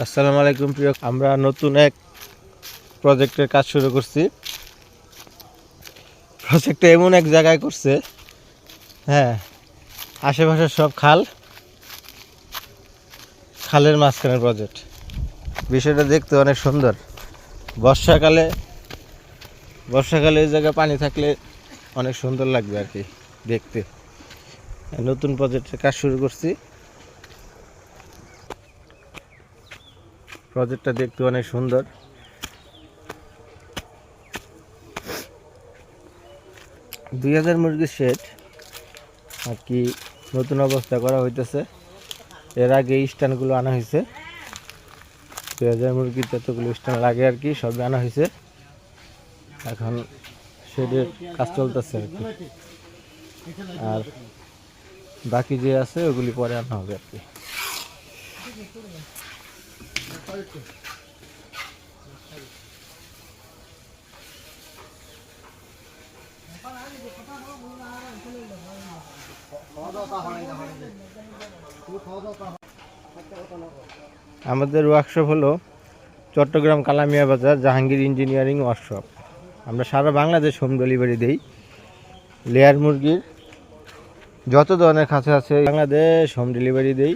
আসসালামু আলাইকুম প্রিয়, আমরা নতুন এক প্রজেক্টের কাজ শুরু করছি। প্রজেক্টটা এমন এক জায়গায় করছে, হ্যাঁ, আশেপাশের সব খালের মাঝখানের প্রজেক্ট। বিষয়টা দেখতে অনেক সুন্দর। বর্ষাকালে এই জায়গায় পানি থাকলে অনেক সুন্দর লাগবে আর কি দেখতে। নতুন প্রজেক্টের কাজ শুরু করছি। প্রজেক্টটা দেখতে অনেক সুন্দর। দুই 2000 মুরগির শেড আর কি নতুন অবস্থা করা হইতেছে। এর আগে স্ট্যান্ডগুলো আনা হয়েছে। 2000 মুরগির যতগুলো স্ট্যান্ড লাগে আর কি সবই আনা হয়েছে। এখন শেডের কাজ চলতেছে আর কি, আর বাকি যে আছে ওগুলি পরে আনা হবে আর কি। আমাদের ওয়ার্কশপ হলো চট্টগ্রাম কালামিয়া বাজার জাহাঙ্গীর ইঞ্জিনিয়ারিং ওয়ার্কশপ। আমরা সারা বাংলাদেশ হোম ডেলিভারি দেই। লেয়ার মুরগির যত ধরনের খাঁচা আছে বাংলাদেশ হোম ডেলিভারি দেই।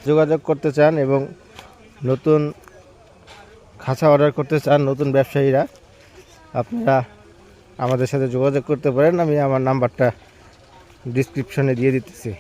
যোগাযোগ করতে চান এবং নতুন খাঁচা অর্ডার করতে চান নতুন ব্যবসায়ীরা, আপনারা আমাদের সাথে যোগাযোগ করতে পারেন। আমি আমার নাম্বারটা ডিসক্রিপশনে দিয়ে দিতেছি।